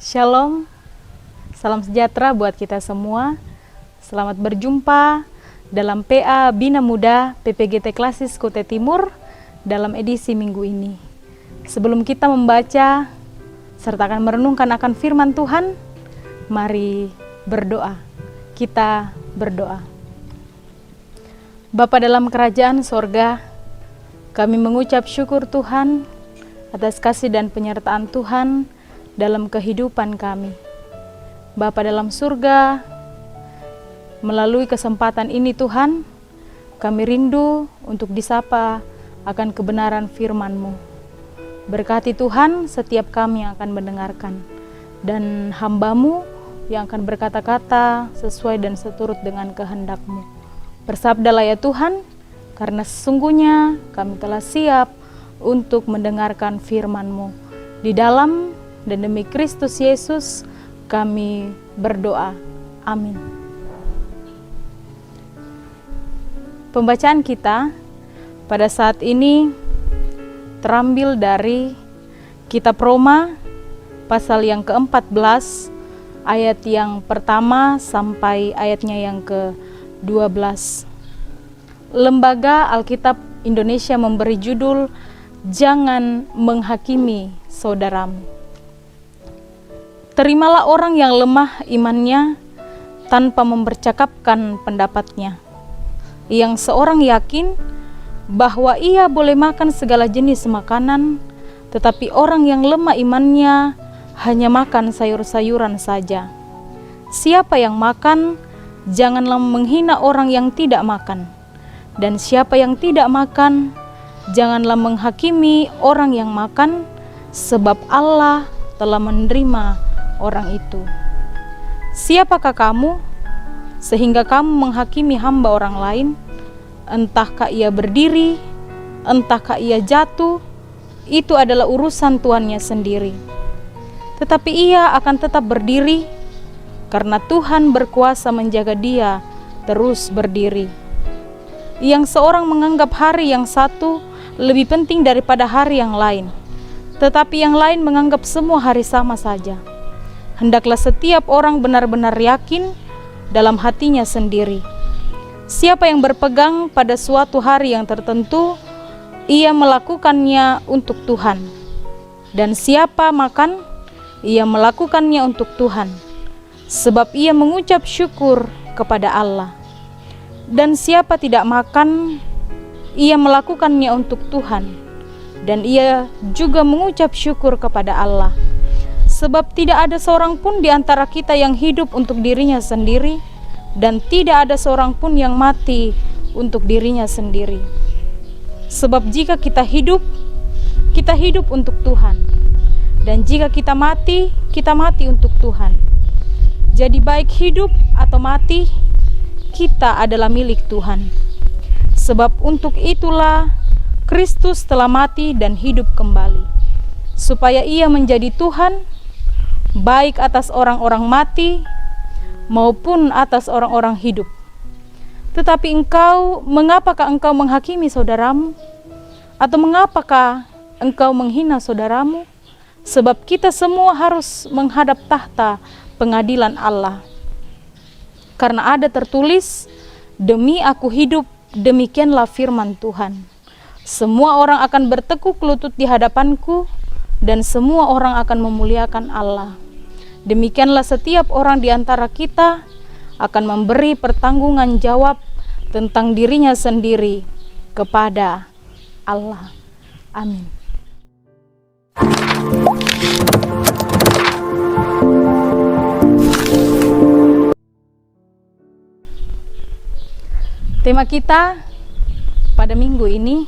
Shalom, salam sejahtera buat kita semua. Selamat berjumpa dalam PA Bina Muda PPGT Klasis Kutai Timur dalam edisi minggu ini. Sebelum kita membaca serta akan merenungkan akan firman Tuhan, mari berdoa. Kita berdoa. Bapa dalam kerajaan sorga, kami mengucap syukur Tuhan atas kasih dan penyertaan Tuhan dalam kehidupan kami. Bapa dalam surga, melalui kesempatan ini Tuhan, kami rindu untuk disapa akan kebenaran firman-Mu. Berkati Tuhan setiap kami yang akan mendengarkan, dan hamba-Mu yang akan berkata-kata sesuai dan seturut dengan kehendak-Mu. Bersabdalah ya Tuhan, karena sesungguhnya kami telah siap untuk mendengarkan firman-Mu. Di dalam dan demi Kristus Yesus kami berdoa. Amin. Pembacaan kita pada saat ini terambil dari Kitab Roma pasal yang ke-14 ayat yang pertama sampai ayatnya yang ke-12. Lembaga Alkitab Indonesia memberi judul Jangan Menghakimi Saudaramu. Terimalah orang yang lemah imannya tanpa mempercakapkan pendapatnya, yang seorang yakin bahwa ia boleh makan segala jenis makanan, tetapi orang yang lemah imannya hanya makan sayur-sayuran saja. Siapa yang makan, janganlah menghina orang yang tidak makan, dan siapa yang tidak makan, janganlah menghakimi orang yang makan, sebab Allah telah menerima orang itu. Siapakah kamu sehingga kamu menghakimi hamba orang lain? Entahkah ia berdiri, entahkah ia jatuh, itu adalah urusan tuannya sendiri. Tetapi ia akan tetap berdiri karena Tuhan berkuasa menjaga dia terus berdiri. Yang seorang menganggap hari yang satu lebih penting daripada hari yang lain, tetapi yang lain menganggap semua hari sama saja. Hendaklah setiap orang benar-benar yakin dalam hatinya sendiri. Siapa yang berpegang pada suatu hari yang tertentu, ia melakukannya untuk Tuhan. Dan siapa makan, ia melakukannya untuk Tuhan, sebab ia mengucap syukur kepada Allah. Dan siapa tidak makan, ia melakukannya untuk Tuhan, dan ia juga mengucap syukur kepada Allah. Sebab tidak ada seorang pun di antara kita yang hidup untuk dirinya sendiri, dan tidak ada seorang pun yang mati untuk dirinya sendiri. Sebab jika kita hidup untuk Tuhan, dan jika kita mati untuk Tuhan. Jadi baik hidup atau mati, kita adalah milik Tuhan. Sebab untuk itulah Kristus telah mati dan hidup kembali, supaya ia menjadi Tuhan, baik atas orang-orang mati maupun atas orang-orang hidup. Tetapi mengapakah engkau menghakimi saudaramu? Atau mengapakah engkau menghina saudaramu? Sebab kita semua harus menghadap tahta pengadilan Allah. Karena ada tertulis, demi aku hidup, demikianlah firman Tuhan. Semua orang akan bertekuk lutut di hadapanku, dan semua orang akan memuliakan Allah. Demikianlah setiap orang di antara kita akan memberi pertanggungan jawab tentang dirinya sendiri kepada Allah. Amin. Tema kita pada minggu ini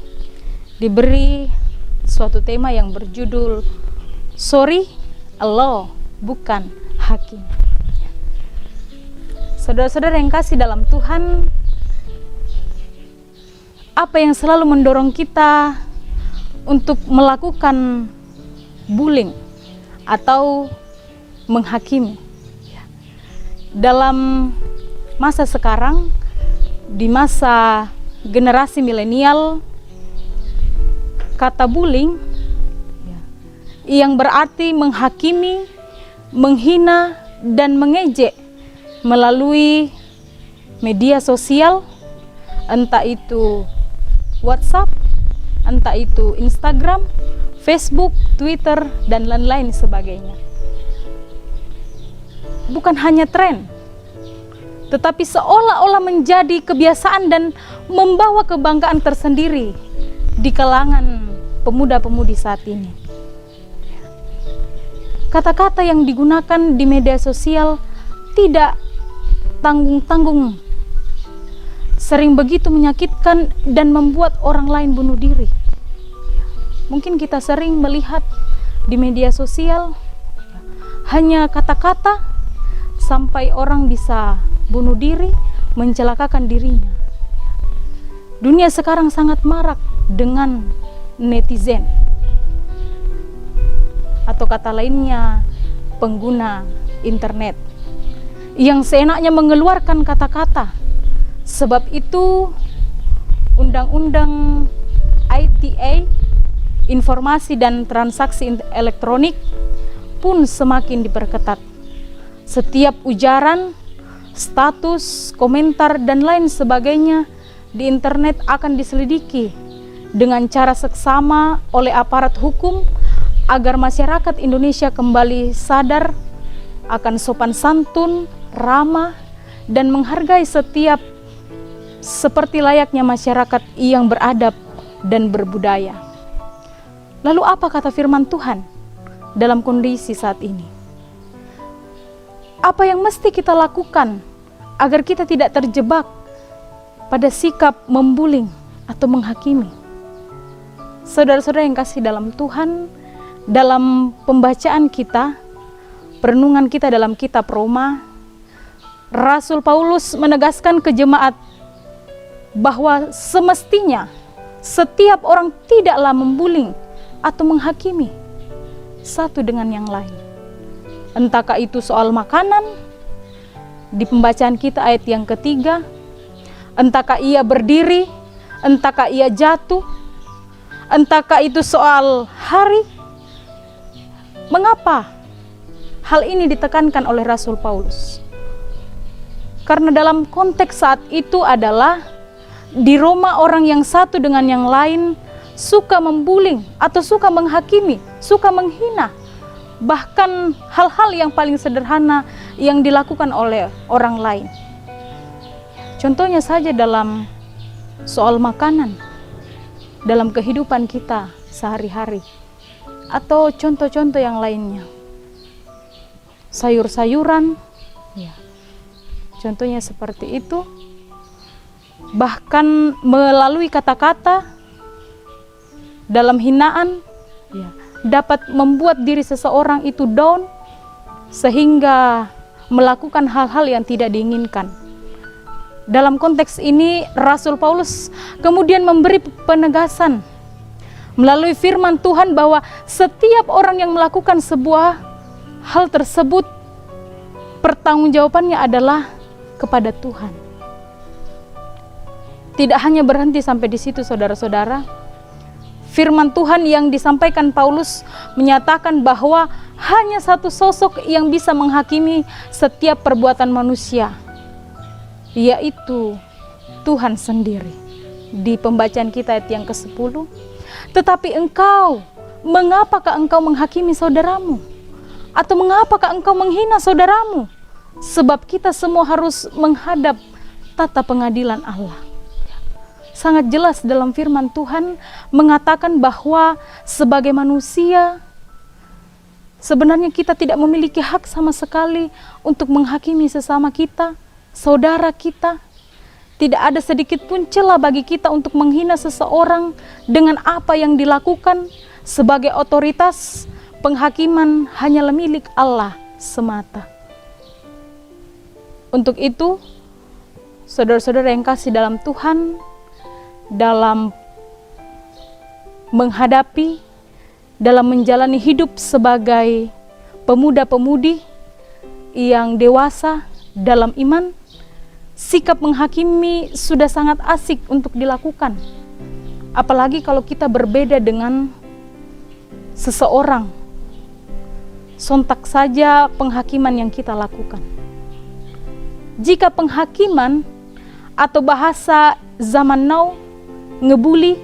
diberi suatu tema yang berjudul Sorry, Allah bukan hakim. Saudara-saudara yang kasih dalam Tuhan, apa yang selalu mendorong kita untuk melakukan bullying atau menghakimi? Dalam masa sekarang, di masa generasi milenial, kata bullying yang berarti menghakimi menghina dan mengejek melalui media sosial, entah itu WhatsApp, entah itu Instagram, Facebook, Twitter, dan lain-lain sebagainya. Bukan hanya tren, tetapi seolah-olah menjadi kebiasaan dan membawa kebanggaan tersendiri di kalangan pemuda-pemudi saat ini. Kata-kata yang digunakan di media sosial tidak tanggung-tanggung, sering begitu menyakitkan dan membuat orang lain bunuh diri. Mungkin kita sering melihat di media sosial hanya kata-kata sampai orang bisa bunuh diri, mencelakakan dirinya. Dunia sekarang sangat marak dengan netizen, atau kata lainnya pengguna internet yang seenaknya mengeluarkan kata-kata. Sebab itu Undang-Undang ITA, Informasi dan Transaksi Elektronik, pun semakin diperketat. Setiap ujaran, status, komentar, dan lain sebagainya di internet akan diselidiki dengan cara seksama oleh aparat hukum agar masyarakat Indonesia kembali sadar akan sopan santun, ramah, dan menghargai setiap seperti layaknya masyarakat yang beradab dan berbudaya. Lalu apa kata firman Tuhan dalam kondisi saat ini? Apa yang mesti kita lakukan agar kita tidak terjebak pada sikap membuling atau menghakimi? Saudara-saudara yang kasih dalam Tuhan, dalam pembacaan kita, perenungan kita dalam kitab Roma, Rasul Paulus menegaskan ke jemaat bahwa semestinya setiap orang tidaklah membuling atau menghakimi satu dengan yang lain. Entahkah itu soal makanan, di pembacaan kita ayat yang ketiga, entahkah ia berdiri, entahkah ia jatuh, entahkah itu soal hari. Mengapa hal ini ditekankan oleh Rasul Paulus? Karena dalam konteks saat itu adalah di Roma orang yang satu dengan yang lain suka membuling atau suka menghakimi, suka menghina. Bahkan hal-hal yang paling sederhana yang dilakukan oleh orang lain. Contohnya saja dalam soal makanan, dalam kehidupan kita sehari-hari, atau contoh-contoh yang lainnya. Sayur-sayuran, ya, contohnya seperti itu. Bahkan melalui kata-kata dalam hinaan, ya, dapat membuat diri seseorang itu down sehingga melakukan hal-hal yang tidak diinginkan. Dalam konteks ini Rasul Paulus kemudian memberi penegasan melalui firman Tuhan bahwa setiap orang yang melakukan sebuah hal tersebut pertanggungjawabannya adalah kepada Tuhan. Tidak hanya berhenti sampai di situ, saudara-saudara. Firman Tuhan yang disampaikan Paulus menyatakan bahwa hanya satu sosok yang bisa menghakimi setiap perbuatan manusia, yaitu Tuhan sendiri. Di pembacaan kita ayat yang ke-10, tetapi engkau, mengapakah engkau menghakimi saudaramu? Atau mengapakah engkau menghina saudaramu? Sebab kita semua harus menghadap tata pengadilan Allah. Sangat jelas dalam firman Tuhan mengatakan bahwa sebagai manusia sebenarnya kita tidak memiliki hak sama sekali untuk menghakimi sesama kita, saudara kita. Tidak ada sedikit pun celah bagi kita untuk menghina seseorang dengan apa yang dilakukan. Sebagai otoritas, penghakiman hanyalah milik Allah semata. Untuk itu, saudara-saudara yang kasih dalam Tuhan, dalam menghadapi, dalam menjalani hidup sebagai pemuda-pemudi yang dewasa dalam iman, sikap menghakimi sudah sangat asik untuk dilakukan. Apalagi kalau kita berbeda dengan seseorang, sontak saja penghakiman yang kita lakukan. Jika penghakiman atau bahasa zaman now, ngebully,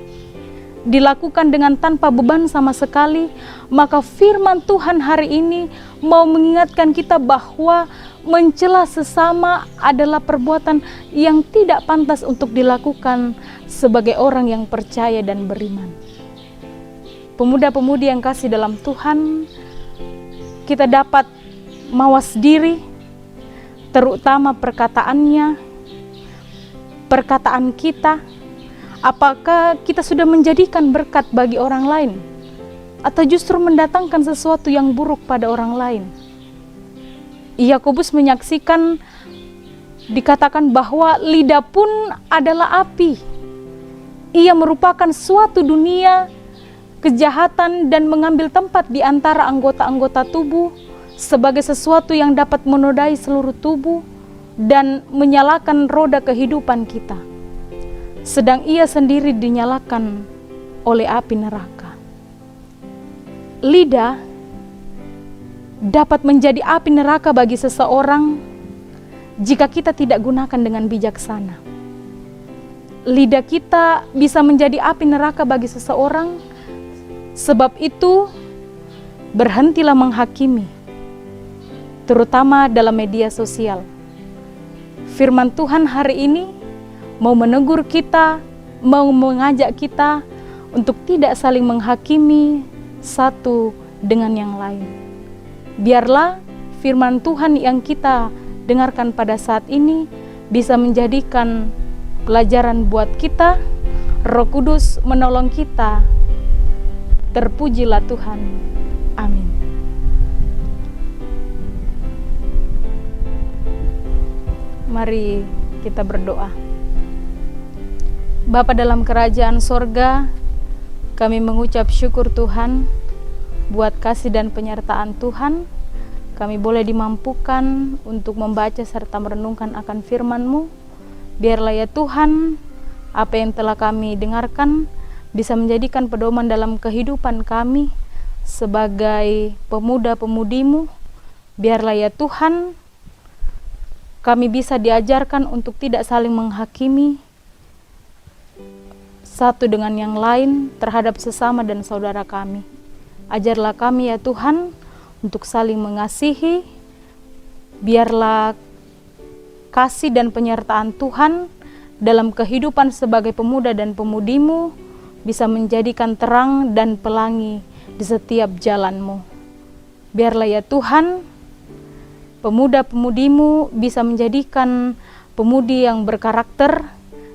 dilakukan dengan tanpa beban sama sekali, maka firman Tuhan hari ini mau mengingatkan kita bahwa mencela sesama adalah perbuatan yang tidak pantas untuk dilakukan sebagai orang yang percaya dan beriman. Pemuda-pemudi yang kasih dalam Tuhan, kita dapat mawas diri, terutama perkataannya, perkataan kita. Apakah kita sudah menjadikan berkat bagi orang lain, atau justru mendatangkan sesuatu yang buruk pada orang lain? Yakobus menyaksikan, dikatakan bahwa lidah pun adalah api. Ia merupakan suatu dunia kejahatan dan mengambil tempat di antara anggota-anggota tubuh sebagai sesuatu yang dapat menodai seluruh tubuh dan menyalakan roda kehidupan kita. Sedang ia sendiri dinyalakan oleh api neraka. Lidah dapat menjadi api neraka bagi seseorang jika kita tidak gunakan dengan bijaksana. Lidah kita bisa menjadi api neraka bagi seseorang, sebab itu berhentilah menghakimi, terutama dalam media sosial. Firman Tuhan hari ini mau menegur kita, mau mengajak kita untuk tidak saling menghakimi satu dengan yang lain. Biarlah firman Tuhan yang kita dengarkan pada saat ini bisa menjadikan pelajaran buat kita. Roh Kudus menolong kita. Terpujilah Tuhan. Amin. Mari kita berdoa. Bapa dalam kerajaan sorga, kami mengucap syukur Tuhan buat kasih dan penyertaan Tuhan. Kami boleh dimampukan untuk membaca serta merenungkan akan firman-Mu. Biarlah ya Tuhan, apa yang telah kami dengarkan bisa menjadikan pedoman dalam kehidupan kami sebagai pemuda-pemudimu. Biarlah ya Tuhan, kami bisa diajarkan untuk tidak saling menghakimi satu dengan yang lain terhadap sesama dan saudara kami. Ajarlah kami ya Tuhan untuk saling mengasihi. Biarlah kasih dan penyertaan Tuhan dalam kehidupan sebagai pemuda dan pemudimu bisa menjadikan terang dan pelangi di setiap jalan-Mu. Biarlah ya Tuhan, pemuda-pemudimu bisa menjadikan pemudi yang berkarakter,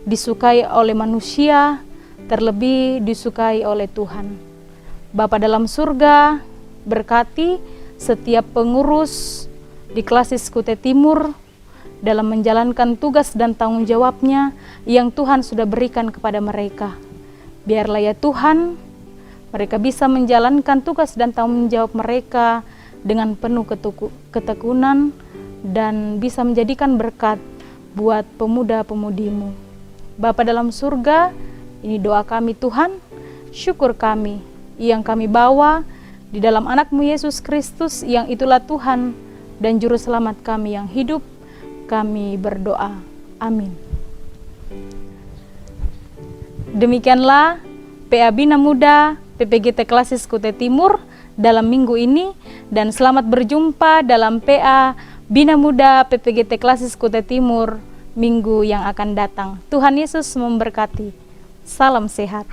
disukai oleh manusia, terlebih disukai oleh Tuhan. Bapa dalam surga, berkati setiap pengurus di Klasis Kutai Timur dalam menjalankan tugas dan tanggung jawabnya yang Tuhan sudah berikan kepada mereka. Biarlah ya Tuhan, mereka bisa menjalankan tugas dan tanggung jawab mereka dengan penuh ketekunan dan bisa menjadikan berkat buat pemuda-pemudimu. Bapa dalam surga, ini doa kami Tuhan, syukur kami yang kami bawa di dalam anak-Mu Yesus Kristus yang itulah Tuhan dan Juru Selamat kami yang hidup. Kami berdoa. Amin. Demikianlah PA Bina Muda PPGT Klasis Kutai Timur dalam minggu ini, dan selamat berjumpa dalam PA Bina Muda PPGT Klasis Kutai Timur minggu yang akan datang. Tuhan Yesus memberkati. Salam sehat.